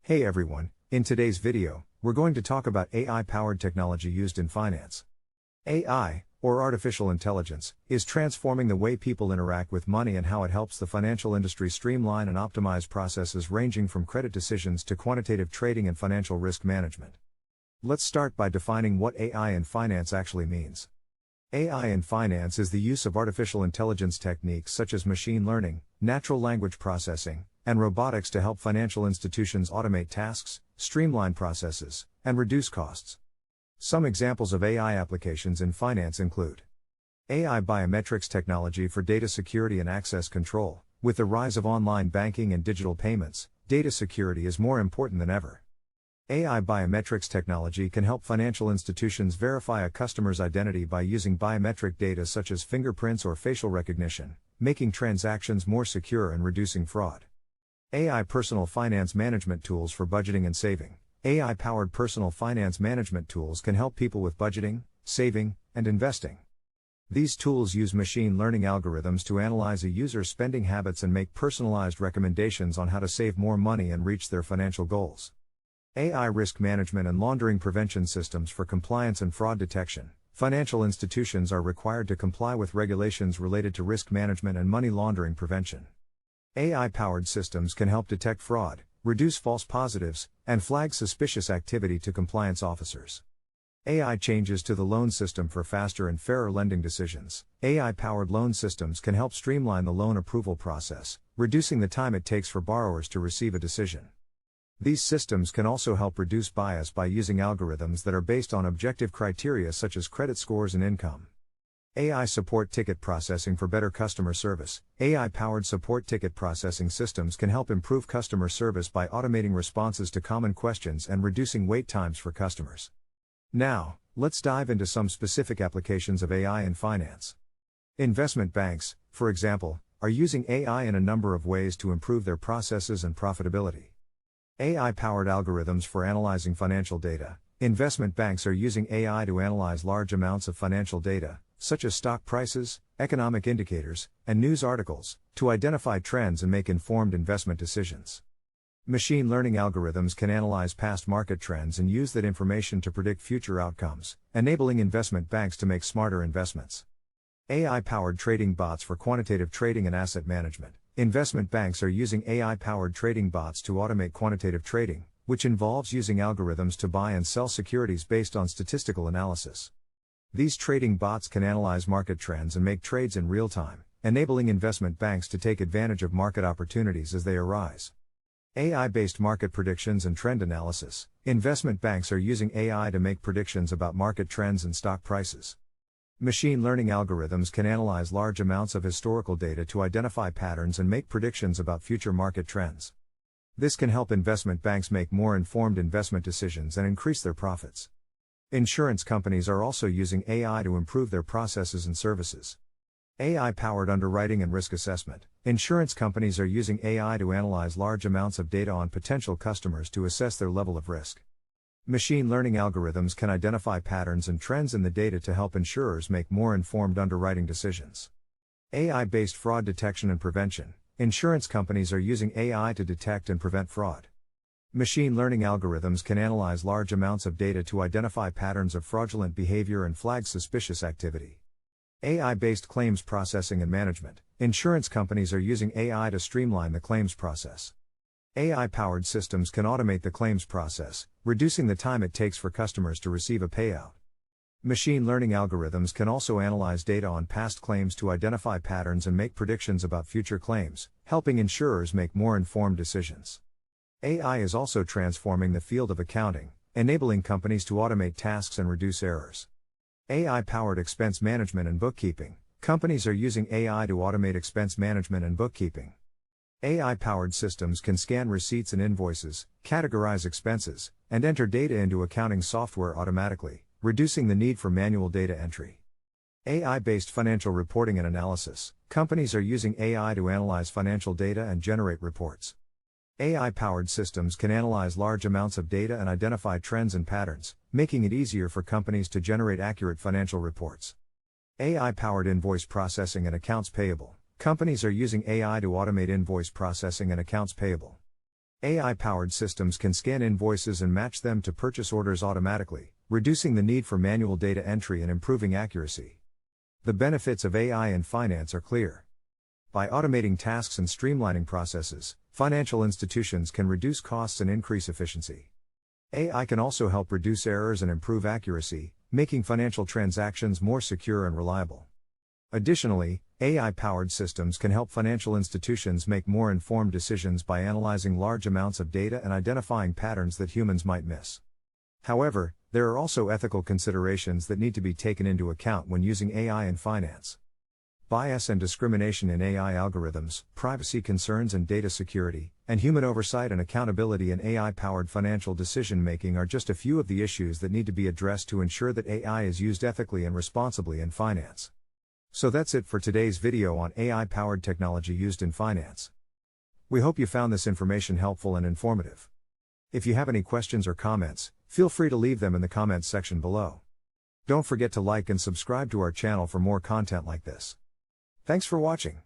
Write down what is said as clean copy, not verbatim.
Hey everyone, in today's video, we're going to talk about AI-powered technology used in finance. AI, or artificial intelligence, is transforming the way people interact with money and how it helps the financial industry streamline and optimize processes ranging from credit decisions to quantitative trading and financial risk management. Let's start by defining what AI in finance actually means. AI in finance is the use of artificial intelligence techniques such as machine learning, natural language processing, and robotics to help financial institutions automate tasks, streamline processes, and reduce costs. Some examples of AI applications in finance include AI biometrics technology for data security and access control. With the rise of online banking and digital payments, data security is more important than ever. AI biometrics technology can help financial institutions verify a customer's identity by using biometric data such as fingerprints or facial recognition, making transactions more secure and reducing fraud. AI personal finance management tools for budgeting and saving. AI-powered personal finance management tools can help people with budgeting, saving, and investing. These tools use machine learning algorithms to analyze a user's spending habits and make personalized recommendations on how to save more money and reach their financial goals. AI risk management and laundering prevention systems for compliance and fraud detection. Financial institutions are required to comply with regulations related to risk management and money laundering prevention. AI-powered systems can help detect fraud, reduce false positives, and flag suspicious activity to compliance officers. AI changes to the loan system for faster and fairer lending decisions. AI-powered loan systems can help streamline the loan approval process, reducing the time it takes for borrowers to receive a decision. These systems can also help reduce bias by using algorithms that are based on objective criteria such as credit scores and income. AI support ticket processing for better customer service. AI-powered support ticket processing systems can help improve customer service by automating responses to common questions and reducing wait times for customers. Now, let's dive into some specific applications of AI in finance. Investment banks, for example, are using AI in a number of ways to improve their processes and profitability. AI-powered algorithms for analyzing financial data. Investment banks are using AI to analyze large amounts of financial data, such as stock prices, economic indicators, and news articles, to identify trends and make informed investment decisions. Machine learning algorithms can analyze past market trends and use that information to predict future outcomes, enabling investment banks to make smarter investments. AI-powered trading bots for quantitative trading and asset management. Investment banks are using AI-powered trading bots to automate quantitative trading, which involves using algorithms to buy and sell securities based on statistical analysis. These trading bots can analyze market trends and make trades in real time, enabling investment banks to take advantage of market opportunities as they arise. AI-based market predictions and trend analysis. Investment banks are using AI to make predictions about market trends and stock prices. Machine learning algorithms can analyze large amounts of historical data to identify patterns and make predictions about future market trends. This can help investment banks make more informed investment decisions and increase their profits. Insurance companies are also using AI to improve their processes and services. AI-powered underwriting and risk assessment. Insurance companies are using AI to analyze large amounts of data on potential customers to assess their level of risk. Machine learning algorithms can identify patterns and trends in the data to help insurers make more informed underwriting decisions. AI-based fraud detection and prevention. Insurance companies are using AI to detect and prevent fraud. Machine learning algorithms can analyze large amounts of data to identify patterns of fraudulent behavior and flag suspicious activity. AI-based claims processing and management. Insurance companies are using AI to streamline the claims process. AI-powered systems can automate the claims process, reducing the time it takes for customers to receive a payout. Machine learning algorithms can also analyze data on past claims to identify patterns and make predictions about future claims, helping insurers make more informed decisions. AI is also transforming the field of accounting, enabling companies to automate tasks and reduce errors. AI-powered expense management and bookkeeping. Companies are using AI to automate expense management and bookkeeping. AI-powered systems can scan receipts and invoices, categorize expenses, and enter data into accounting software automatically, reducing the need for manual data entry. AI-based financial reporting and analysis. Companies are using AI to analyze financial data and generate reports. AI-powered systems can analyze large amounts of data and identify trends and patterns, making it easier for companies to generate accurate financial reports. AI-powered invoice processing and accounts payable. Companies are using AI to automate invoice processing and accounts payable. AI-powered systems can scan invoices and match them to purchase orders automatically, reducing the need for manual data entry and improving accuracy. The benefits of AI in finance are clear. By automating tasks and streamlining processes, financial institutions can reduce costs and increase efficiency. AI can also help reduce errors and improve accuracy, making financial transactions more secure and reliable. Additionally, AI-powered systems can help financial institutions make more informed decisions by analyzing large amounts of data and identifying patterns that humans might miss. However, there are also ethical considerations that need to be taken into account when using AI in finance. Bias and discrimination in AI algorithms, privacy concerns and data security, and human oversight and accountability in AI-powered financial decision-making are just a few of the issues that need to be addressed to ensure that AI is used ethically and responsibly in finance. So that's it for today's video on AI-powered technology used in finance. We hope you found this information helpful and informative. If you have any questions or comments, feel free to leave them in the comments section below. Don't forget to like and subscribe to our channel for more content like this. Thanks for watching.